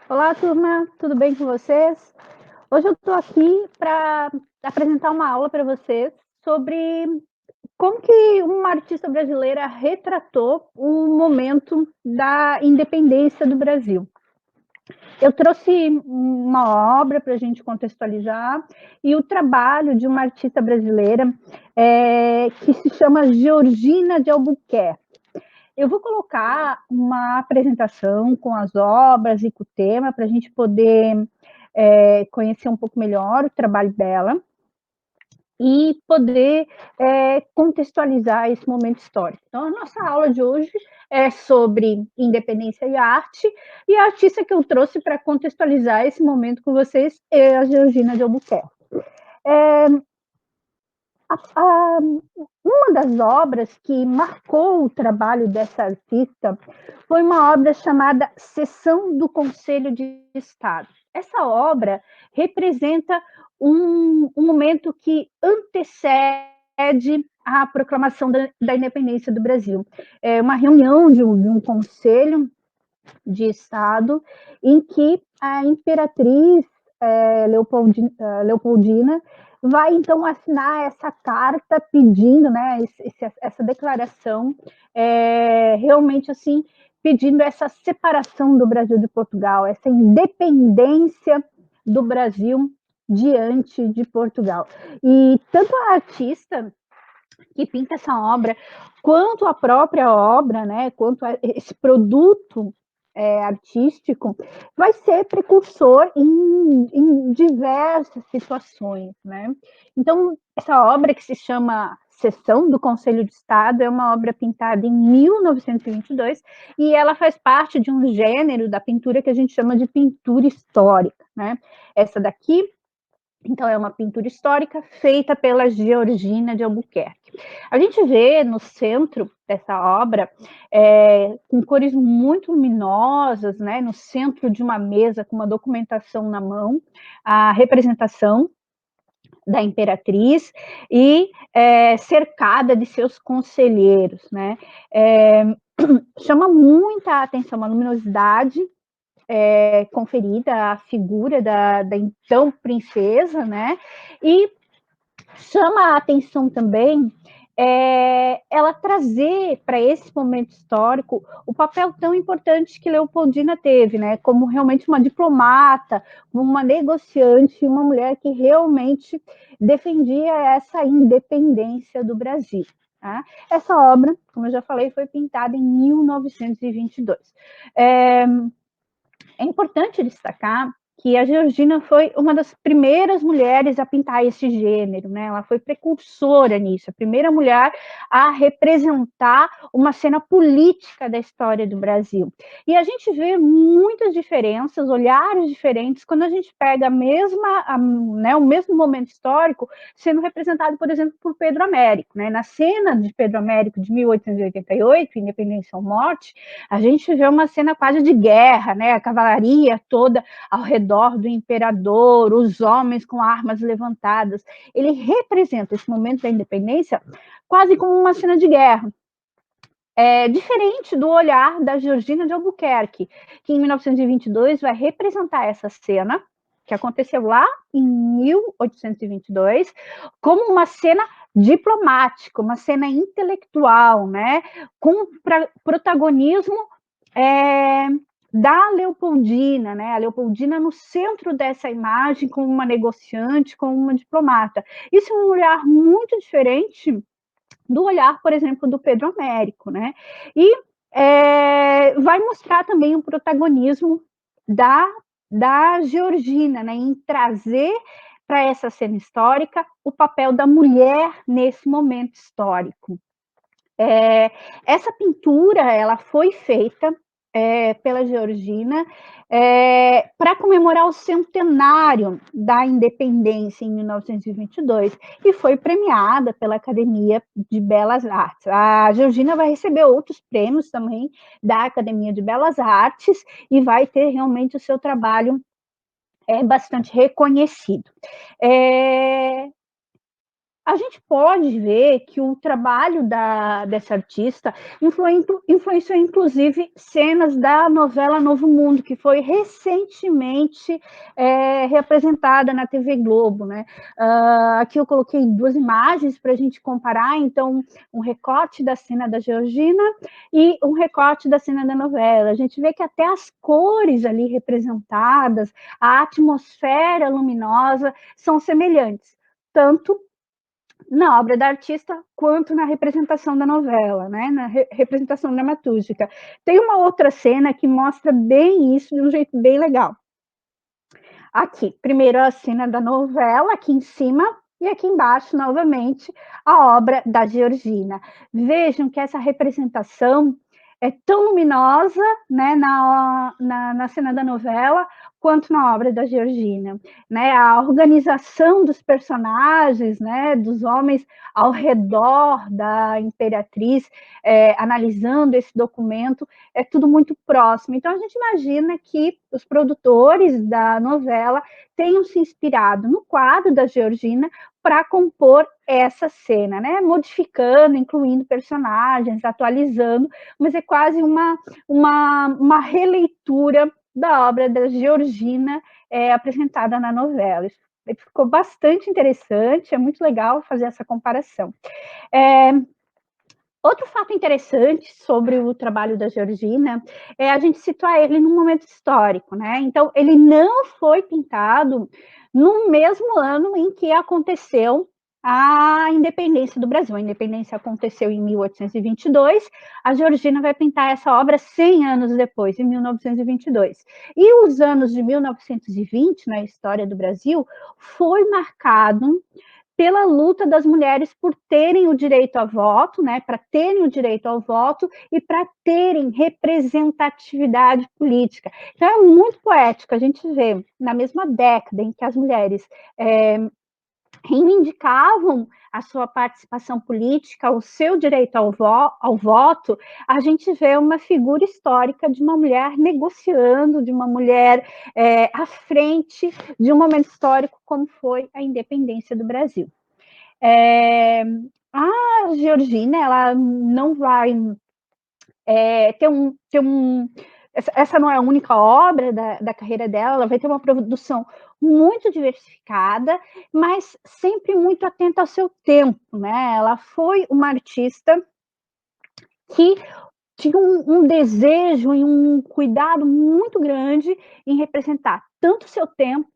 Olá, turma, tudo bem com vocês? Hoje eu estou aqui para apresentar uma aula para vocês sobre como que uma artista brasileira retratou o momento da independência do Brasil. Eu trouxe uma obra para a gente contextualizar e o trabalho de uma artista brasileira que se chama Georgina de Albuquerque. Eu vou colocar uma apresentação com as obras e com o tema para a gente poder conhecer um pouco melhor o trabalho dela e poder contextualizar esse momento histórico. Então, a nossa aula de hoje é sobre independência e a artista que eu trouxe para contextualizar esse momento com vocês é a Georgina de Albuquerque. É, uma das obras que marcou o trabalho dessa artista foi uma obra chamada Sessão do Conselho de Estado. Essa obra representa um momento que antecede a proclamação da independência do Brasil. É uma reunião de um conselho de Estado em que a imperatriz Leopoldina vai então assinar essa carta pedindo, né, essa declaração, realmente assim, pedindo essa separação do Brasil de Portugal, essa independência do Brasil diante de Portugal. E tanto a artista que pinta essa obra, quanto a própria obra, né, quanto a esse produto artístico, vai ser precursor em diversas situações, né? Então, essa obra que se chama Sessão do Conselho de Estado é uma obra pintada em 1922 e ela faz parte de um gênero da pintura que a gente chama de pintura histórica, né? Essa daqui então, é uma pintura histórica feita pela Georgina de Albuquerque. A gente vê no centro dessa obra, com cores muito luminosas, né, no centro de uma mesa com uma documentação na mão, a representação da imperatriz e cercada de seus conselheiros, né? Chama muita atenção a luminosidade conferida à figura da então princesa, né? E chama a atenção também ela trazer para esse momento histórico o papel tão importante que Leopoldina teve, né? Como realmente uma diplomata, uma negociante, uma mulher que realmente defendia essa independência do Brasil. Tá? Essa obra, como eu já falei, foi pintada em 1922. É importante destacar que a Georgina foi uma das primeiras mulheres a pintar esse gênero, né? Ela foi precursora nisso, a primeira mulher a representar uma cena política da história do Brasil. E a gente vê muitas diferenças, olhares diferentes, quando a gente pega o mesmo momento histórico sendo representado, por exemplo, por Pedro Américo, né? Na cena de Pedro Américo de 1888, Independência ou Morte, a gente vê uma cena quase de guerra, né? A cavalaria toda ao redor do imperador, os homens com armas levantadas. Ele representa esse momento da independência quase como uma cena de guerra. Diferente do olhar da Georgina de Albuquerque, que em 1922 vai representar essa cena, que aconteceu lá em 1822, como uma cena diplomática, uma cena intelectual, né, com protagonismo da Leopoldina, né? A Leopoldina no centro dessa imagem, como uma negociante, como uma diplomata. Isso é um olhar muito diferente do olhar, por exemplo, do Pedro Américo, né? E vai mostrar também o protagonismo da Georgina, né? Em trazer para essa cena histórica o papel da mulher nesse momento histórico. Essa pintura ela foi feita pela Georgina para comemorar o centenário da independência em 1922 e foi premiada pela Academia de Belas Artes. A Georgina vai receber outros prêmios também da Academia de Belas Artes e vai ter realmente o seu trabalho bastante reconhecido. A gente pode ver que o trabalho dessa artista influenciou, inclusive, cenas da novela Novo Mundo, que foi recentemente reapresentada na TV Globo, né? Aqui eu coloquei duas imagens para a gente comparar, então, um recorte da cena da Georgina e um recorte da cena da novela. A gente vê que até as cores ali representadas, a atmosfera luminosa são semelhantes, tanto na obra da artista quanto na representação da novela, né? Na representação dramatúrgica. Tem uma outra cena que mostra bem isso de um jeito bem legal. Aqui, primeiro a cena da novela, aqui em cima, e aqui embaixo, novamente, a obra da Georgina. Vejam que essa representação é tão luminosa, né, na cena da novela, quanto na obra da Georgina. Né? A organização dos personagens, né, dos homens ao redor da imperatriz, analisando esse documento, é tudo muito próximo. Então, a gente imagina que os produtores da novela tenham se inspirado no quadro da Georgina para compor essa cena, né? Modificando, incluindo personagens, atualizando, mas é quase uma releitura da obra da Georgina apresentada na novela. Isso ficou bastante interessante, é muito legal fazer essa comparação. Outro fato interessante sobre o trabalho da Georgina é a gente situar ele num momento histórico, né? Então, ele não foi pintado no mesmo ano em que aconteceu a independência do Brasil. A independência aconteceu em 1822, a Georgina vai pintar essa obra 100 anos depois, em 1922. E os anos de 1920, na história do Brasil, foi marcado pela luta das mulheres por terem o direito a voto, né, para terem o direito ao voto e para terem representatividade política. Então é muito poético a gente vê na mesma década em que as mulheres reivindicavam a sua participação política, o seu direito ao voto, a gente vê uma figura histórica de uma mulher negociando, de uma mulher à frente de um momento histórico como foi a independência do Brasil. A Georgina, ela não vai ter um. Essa não é a única obra da carreira dela, ela vai ter uma produção muito diversificada, mas sempre muito atenta ao seu tempo, né? Ela foi uma artista que tinha um desejo e um cuidado muito grande em representar tanto o seu tempo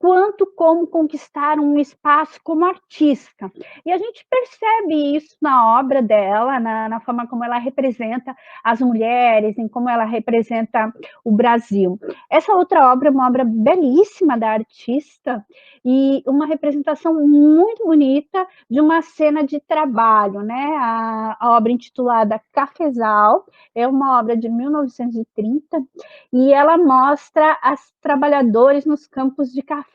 quanto como conquistar um espaço como artista. E a gente percebe isso na obra dela, na forma como ela representa as mulheres, em como ela representa o Brasil. Essa outra obra é uma obra belíssima da artista e uma representação muito bonita de uma cena de trabalho, né? A obra intitulada Cafezal é uma obra de 1930 e ela mostra as trabalhadores nos campos de café.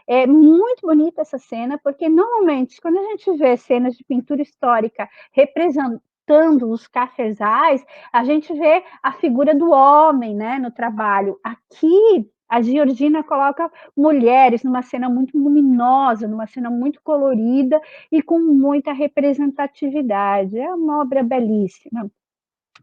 É muito bonita essa cena, porque normalmente, quando a gente vê cenas de pintura histórica representando os cafezais, a gente vê a figura do homem, né, no trabalho. Aqui, a Georgina coloca mulheres numa cena muito luminosa, numa cena muito colorida e com muita representatividade. É uma obra belíssima.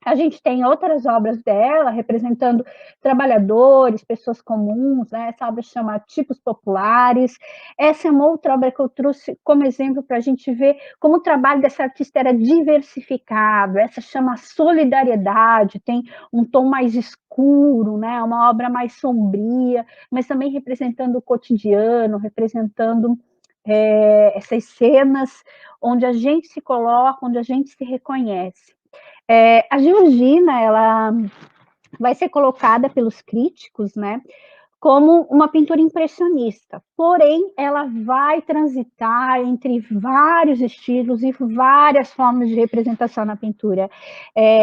A gente tem outras obras dela representando trabalhadores, pessoas comuns, né? Essa obra chama Tipos Populares. Essa é uma outra obra que eu trouxe como exemplo para a gente ver como o trabalho dessa artista era diversificado. Essa chama Solidariedade, tem um tom mais escuro, né? Uma obra mais sombria, mas também representando o cotidiano, representando essas cenas onde a gente se coloca, onde a gente se reconhece. A Georgina, ela vai ser colocada pelos críticos, né, como uma pintura impressionista, porém ela vai transitar entre vários estilos e várias formas de representação na pintura.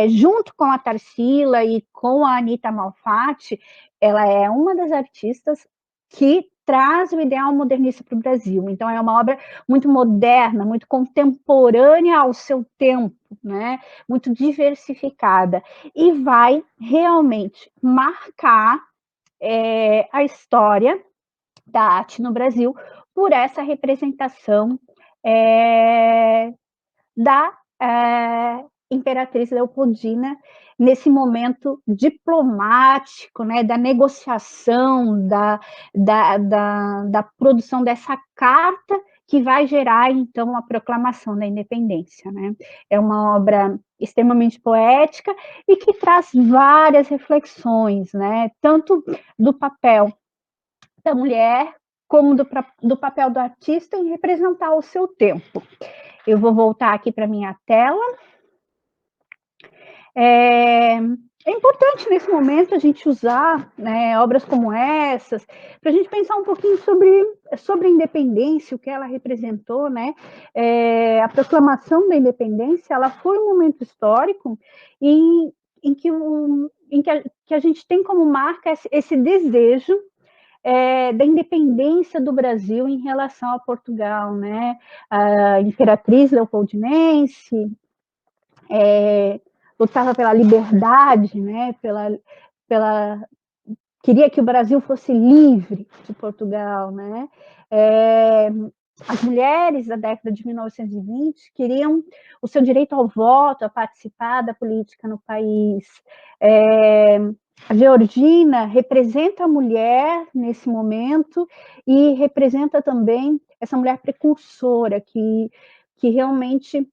Junto com a Tarsila e com a Anita Malfatti, ela é uma das artistas que traz o ideal modernista para o Brasil. Então é uma obra muito moderna, muito contemporânea ao seu tempo, né? Muito diversificada e vai realmente marcar a história da arte no Brasil por essa representação da Imperatriz Leopoldina, nesse momento diplomático, né, da negociação, da produção dessa carta que vai gerar, então, a proclamação da independência, né? É uma obra extremamente poética e que traz várias reflexões, né? Tanto do papel da mulher, como do papel do artista em representar o seu tempo. Eu vou voltar aqui para minha tela. É importante nesse momento a gente usar, né, obras como essas, para a gente pensar um pouquinho sobre a independência, o que ela representou, né? A proclamação da independência, ela foi um momento histórico em que a gente tem como marca esse desejo da independência do Brasil em relação a Portugal, né? A Imperatriz Leopoldinense lutava pela liberdade, né? Pela queria que o Brasil fosse livre de Portugal, né? As mulheres da década de 1920 queriam o seu direito ao voto, a participar da política no país. A Georgina representa a mulher nesse momento e representa também essa mulher precursora que realmente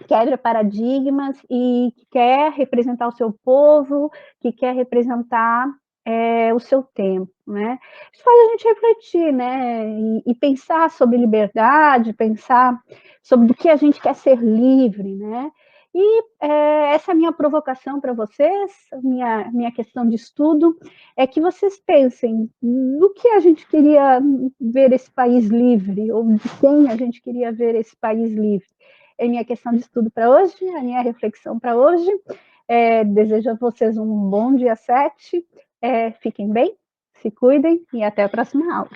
quebra paradigmas e que quer representar o seu povo, que quer representar o seu tempo, né? Isso faz a gente refletir, né? E pensar sobre liberdade, pensar sobre do que a gente quer ser livre, né? E essa é a minha provocação para vocês, minha questão de estudo, é que vocês pensem no que a gente queria ver esse país livre, ou de quem a gente queria ver esse país livre. É minha questão de estudo para hoje, a minha reflexão para hoje. Desejo a vocês um bom dia 7. Fiquem bem, se cuidem e até a próxima aula.